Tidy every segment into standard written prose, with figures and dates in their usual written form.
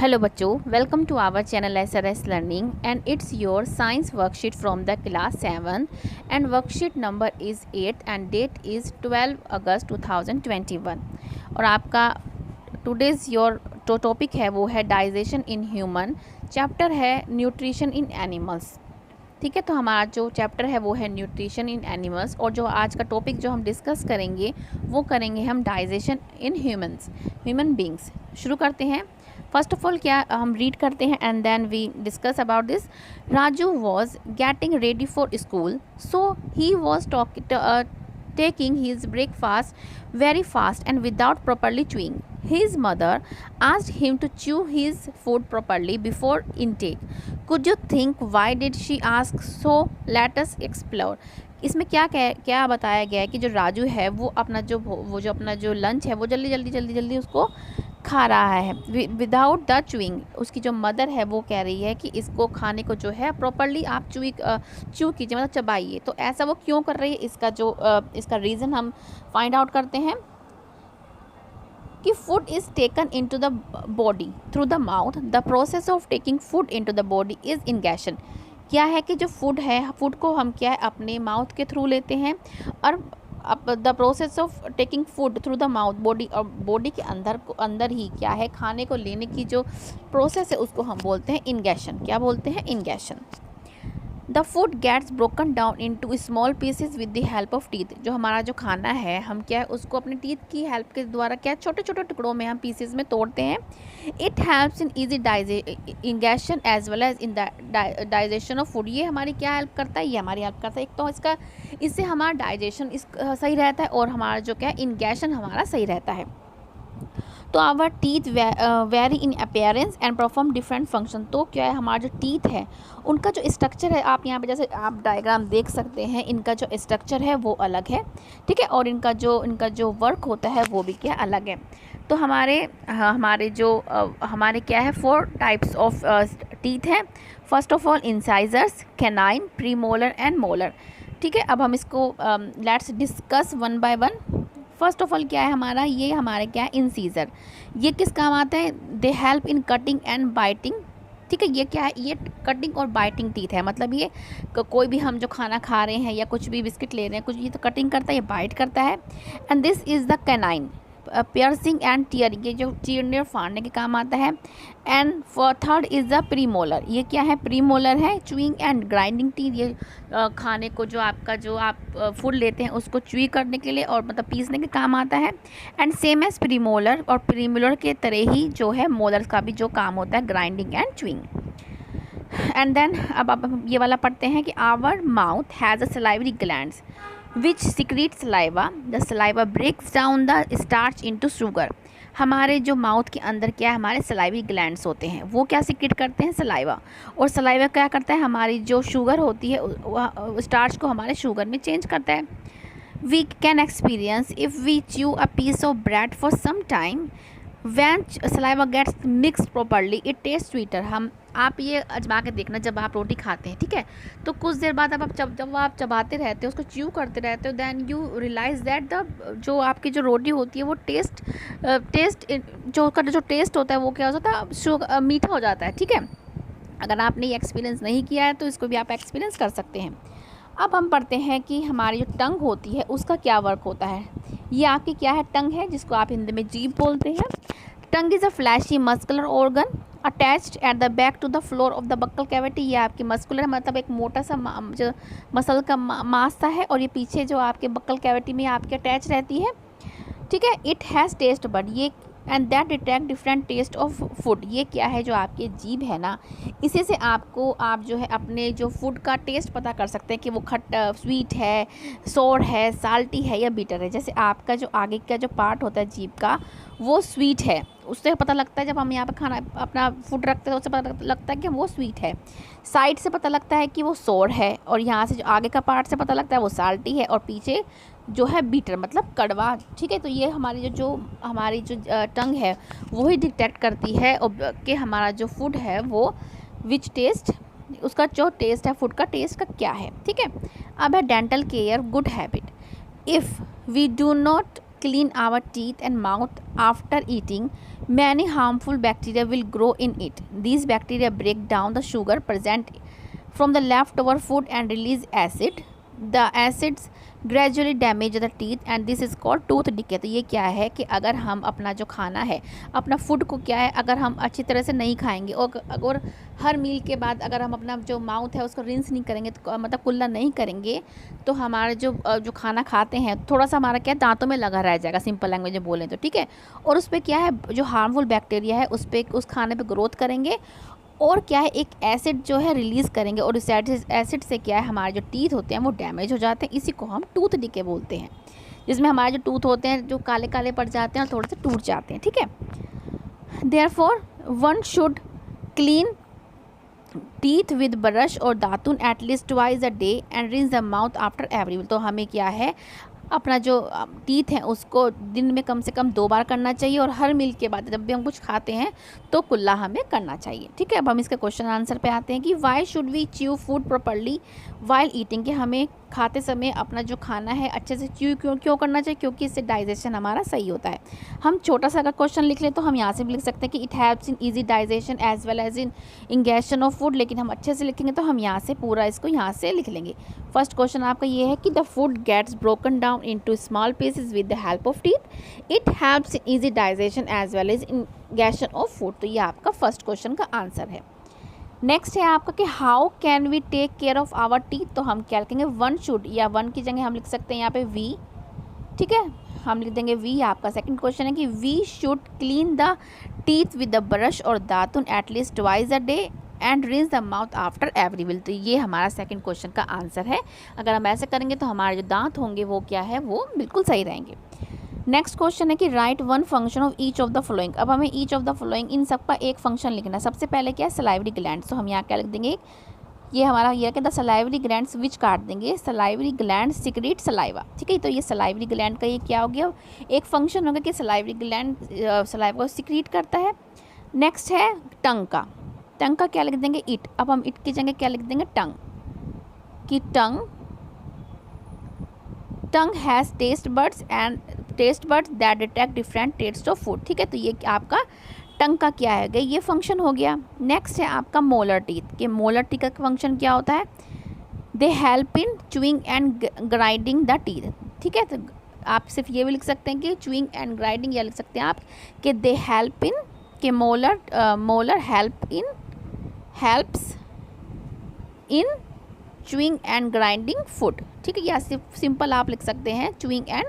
Hello बच्चों, welcome to our channel SRS learning and it's your science worksheet from the class 7 and worksheet number is 8 and date is 12 August 2021 और आपका today's your जो topic है वो है digestion in human, chapter है nutrition in animals. ठीक है, तो हमारा जो चैप्टर है वो है न्यूट्रिशन इन एनिमल्स और जो आज का टॉपिक जो हम डिस्कस करेंगे वो करेंगे हम डाइजेशन इन ह्यूमन बींग्स। शुरू करते हैं। फर्स्ट ऑफ ऑल क्या हम रीड करते हैं and then we discuss about this. Raju was getting ready for school, so he was taking his breakfast very fast and without properly chewing. His mother asked him to chew his food properly before intake. Could you think why did she ask so? Let us explore. इसमें क्या बताया गया है कि जो राजू है वो अपना जो लंच है वो जल्दी उसको खा रहा है विदाउट द च्यूइंग। उसकी जो मदर है वो कह रही है कि इसको खाने को जो है प्रॉपरली आप च्यू कीजिए, मतलब चबाइए। तो ऐसा वो क्यों कर रही है, इसका रीज़न हम फाइंड आउट करते हैं कि food is taken into the body through the mouth. The process of taking food into the body is ingestion. क्या है कि जो फूड को हम क्या है अपने माउथ के थ्रू लेते हैं और the process of taking food through the mouth body, और बॉडी के अंदर ही क्या है खाने को लेने की जो प्रोसेस है उसको हम बोलते हैं इंगेशन। क्या बोलते हैं? Ingestion. The food gets broken down into small pieces with the help of teeth. जो हमारा जो खाना है हम क्या है उसको अपने टीथ की हेल्प के द्वारा क्या छोटे छोटे टुकड़ों में हम पीसेस में तोड़ते हैं। It helps in easy ingestion as well as in digestion of food. ये हमारी क्या हेल्प करता है? ये हमारी हेल्प करता है। एक तो इससे हमारा डाइजेशन सही रहता है और हमारा जो क्या है इंगेशन हमारा सही रहता है। तो our teeth vary in appearance and perform different function. तो क्या है हमारा जो टीथ है उनका जो स्ट्रक्चर है, आप यहाँ पे जैसे आप डायग्राम देख सकते हैं, इनका जो स्ट्रक्चर है वो अलग है, ठीक है, और इनका जो वर्क होता है वो भी क्या अलग है। तो हमारे क्या है 4 टाइप्स ऑफ टीथ हैं। First of all incisors, canine, premolar and molar. ठीक है, अब हम इसको let's discuss one by one. First of all क्या है हमारे क्या है इंसीजर। ये किस काम आता है? They help in cutting and biting. ठीक है, ये क्या है? ये कटिंग और बाइटिंग टीथ है। मतलब ये कोई भी हम जो खाना खा रहे हैं या कुछ भी बिस्किट ले रहे हैं, कुछ ये तो कटिंग करता है, ये बाइट करता है। And this is the canine, piercing and tearing, ये जो चीरने और फाड़ने के काम आता है। And for third is the premolar. ये क्या है? प्रीमोलर है, च्यूइंग एंड ग्राइंडिंग टीथ। ये खाने को जो आप फूड लेते हैं उसको च्यूई करने के लिए और मतलब पीसने के काम आता है। एंड सेम एज प्रीमोलर, और प्रीमोलर के तरह ही जो है मोलर का भी जो काम होता है grinding and chewing. And then अब ये वाला पढ़ते हैं कि our mouth has a salivary glands which secrete saliva. The saliva breaks down the starch into sugar. हमारे जो माउथ के अंदर क्या है हमारे सलाइवरी ग्लैंड्स होते हैं, वो क्या सिक्रेट करते हैं? सलाइवा। और सलाइवा क्या करता है? हमारी जो शुगर होती है स्टार्च को हमारे शुगर में चेंज करता है। We can experience if we chew a piece of bread for some time. When saliva gets mixed properly, it tastes sweeter. आप ये आजमा के देखना, जब आप रोटी खाते हैं, ठीक है, तो कुछ देर बाद जब आप चबाते रहते हो, उसको च्यू करते रहते हो, देन यू रियलाइज़ दैट जो आपकी जो रोटी होती है वो टेस्ट जो टेस्ट होता है वो क्या हो जाता है? मीठा हो जाता है। ठीक है, अगर आपने ये एक्सपीरियंस नहीं किया है तो इसको भी आप एक्सपीरियंस कर सकते हैं। अब हम पढ़ते हैं कि हमारी जो टंग होती है उसका क्या वर्क होता है। ये आपकी क्या है? टंग है, जिसको आप हिंदी में जीभ बोलते हैं। Tongue is a fleshy muscular organ attached at the back to the floor of the buccal cavity. ये आपकी मस्कुलर मतलब एक मोटा सा जो मसल का मास सा है और ये पीछे जो आपके बक्कल कैविटी में आपके अटैच रहती है। ठीक है, इट हैज़ टेस्ट बड, ये and that detect different taste of food. ये क्या है? जो आपकी जीभ है ना, इसी से आप जो है अपने जो फूड का टेस्ट पता कर सकते हैं कि वो खट्टा स्वीट है, सोर है, साल्टी है या बीटर है। जैसे आपका जो आगे का जो पार्ट होता है जीभ का वो स्वीट है, उससे पता लगता है। जब हम यहाँ पे खाना अपना फूड रखते हैं उससे पता लगता है कि वो स्वीट है। साइड से पता लगता है कि वो सोर है, और यहाँ से जो आगे का पार्ट से पता लगता है वो साल्टी है, और पीछे जो है बीटर मतलब कड़वा। ठीक है, तो ये हमारी हमारी जो टंग है वो ही डिटेक्ट करती है कि हमारा जो फूड है वो विच टेस्ट, उसका जो टेस्ट है फूड का टेस्ट का क्या है। ठीक है, अब है dental care good habit. If we do not clean our teeth and mouth after eating, Many harmful bacteria will grow in it. These bacteria break down the sugar present from the leftover food and release acid. The acids gradually damage the teeth and this is called tooth decay. तो ये क्या है कि अगर हम अपना जो खाना है, अपना फूड को क्या है, अगर हम अच्छी तरह से नहीं खाएंगे और अगर हर मील के बाद अगर हम अपना जो माउथ है उसको रिंस नहीं करेंगे, तो मतलब कुल्ला नहीं करेंगे, तो हमारा जो खाना खाते हैं थोड़ा सा हमारा क्या दांतों में लगा रह जाएगा, सिंपल लैंग्वेज में बोलें तो, ठीक है। और उस पर क्या है, जो हार्मफुल बैक्टीरिया है उस पर, उस खाने पर ग्रोथ करेंगे और क्या है, एक एसिड जो है रिलीज़ करेंगे और इस एसिड से क्या है, हमारे जो टीथ होते हैं वो डैमेज हो जाते हैं। इसी को हम टूथ डिके बोलते हैं, जिसमें हमारे जो टूथ होते हैं जो काले काले पड़ जाते हैं और थोड़े से टूट जाते हैं, ठीक है। Therefore one should clean teeth with brush और datun at least twice a day and rinse the mouth after every meal. तो हमें क्या है, अपना जो टीथ हैं उसको दिन में कम से कम 2 बार करना चाहिए और हर मील के बाद जब भी हम कुछ खाते हैं तो कुल्ला हमें करना चाहिए, ठीक है। अब हम इसके क्वेश्चन आंसर पे आते हैं कि why should we chew food properly while eating, कि हमें खाते समय अपना जो खाना है अच्छे से च्यू क्यों करना चाहिए, क्योंकि इससे डाइजेशन हमारा सही होता है। हम छोटा सा अगर क्वेश्चन लिख लें तो हम यहाँ से भी लिख सकते हैं कि it helps in easy digestion as well as in ingestion of food, लेकिन हम अच्छे से लिखेंगे तो हम यहाँ से पूरा इसको यहाँ से लिख लेंगे। फर्स्ट क्वेश्चन आपका ये है कि the food gets broken down into small pieces with the help of teeth, it helps in easy digestion as well as ingestion of food. तो ये आपका फर्स्ट क्वेश्चन का आंसर है। नेक्स्ट है आपका कि how can we take care of our teeth, तो हम क्या लिखेंगे, वन शुड, या वन की जगह हम लिख सकते हैं यहाँ पे वी, ठीक है, हम लिख देंगे वी। आपका सेकंड क्वेश्चन है कि we should clean the teeth with the brush और datun at least twice a day and rinse the mouth after every meal. तो ये हमारा सेकंड क्वेश्चन का आंसर है। अगर हम ऐसे करेंगे तो हमारे जो दांत होंगे वो क्या है, वो बिल्कुल सही रहेंगे। नेक्स्ट क्वेश्चन है कि right one function of each of the following. अब हमें ईच ऑफ द फॉलोइंग, इन सब का एक फंक्शन लिखना है। सबसे पहले क्या है, सलाइवरी ग्लैंड, तो हम यहाँ क्या लिख देंगे, ये हमारा ये कि द सलाइवरी ग्लैंड्स विच काट देंगे सलाइवरी ग्लैंड सिक्रीट सलाइवा, ठीक है। तो ये सलाइवरी ग्लैंड का ये क्या हो गया, एक फंक्शन होगा कि सलाइवरी ग्लैंड सलाइवा को सिक्रीट करता है। नेक्स्ट है टंग का, टंग का क्या लिख देंगे, इट। अब हम इट की जगह क्या लिख देंगे, टंग, कि tongue has taste buds that detect different taste of food, ठीक है। तो ये आपका टंग का क्या है, ये फंक्शन हो गया। नेक्स्ट है आपका मोलर टीथ, कि मोलर टीथ का फंक्शन क्या होता है, they help in chewing and grinding the teeth, ठीक है। तो आप सिर्फ ये भी लिख सकते हैं कि च्यूइंग एंड ग्राइंडिंग, या लिख सकते हैं आप कि दे हेल्प इन, कि molar helps in chewing and grinding food, ठीक है। या सिंपल आप लिख सकते हैं च्यूइंग एंड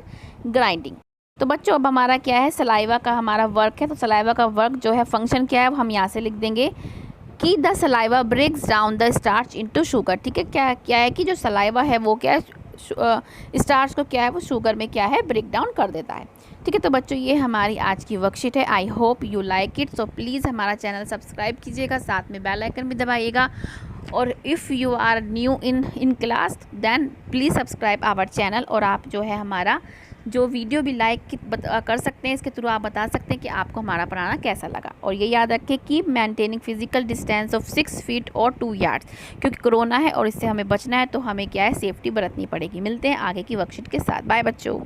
ग्राइंडिंग। तो बच्चों अब हमारा क्या है, सलाइवा का हमारा वर्क है। तो सलाइवा का वर्क जो है, फंक्शन क्या है, हम यहाँ से लिख देंगे कि the saliva breaks down the starch into sugar, ठीक है। क्या है कि जो सलाइवा है वो क्या है, स्टार्च को क्या है, वो शुगर में क्या है, ब्रेक डाउन कर देता है, ठीक है। तो बच्चों ये हमारी आज की वर्कशीट है। I hope you like it. So please हमारा चैनल सब्सक्राइब कीजिएगा, साथ में बेल आइकन भी दबाइएगा। और if you are new in class then please subscribe our channel. और आप जो है हमारा जो वीडियो भी लाइक कर सकते हैं, इसके थ्रू आप बता सकते हैं कि आपको हमारा पढ़ाना कैसा लगा। और ये याद रखें, keep maintaining physical distance of 6 feet और 2 यार्ड्स, क्योंकि कोरोना है और इससे हमें बचना है, तो हमें क्या है, सेफ्टी बरतनी पड़ेगी। मिलते हैं आगे की वर्कशीट के साथ। बाय बच्चों।